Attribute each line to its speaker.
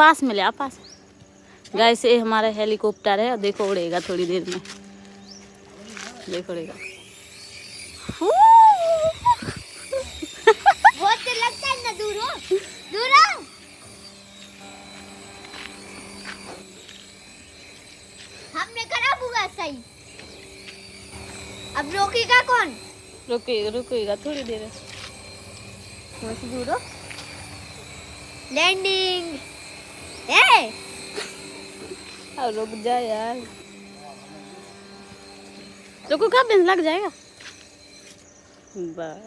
Speaker 1: पास में ले आ, पास। गाइस ये हमारा हेलीकॉप्टर है, देखो उड़ेगा थोड़ी देर में, देखो उड़ेगा।
Speaker 2: बहुत लगता है ना, दूर हो, दूर हो। हमने करा बुआ सही। अब रोकेगा कौन?
Speaker 1: रुकेगा थोड़ी देर।
Speaker 2: बहुत दूर हो। लैंडिंग। ए
Speaker 1: अब रुक जा यार, रुको, कब लग जाएगा। बस।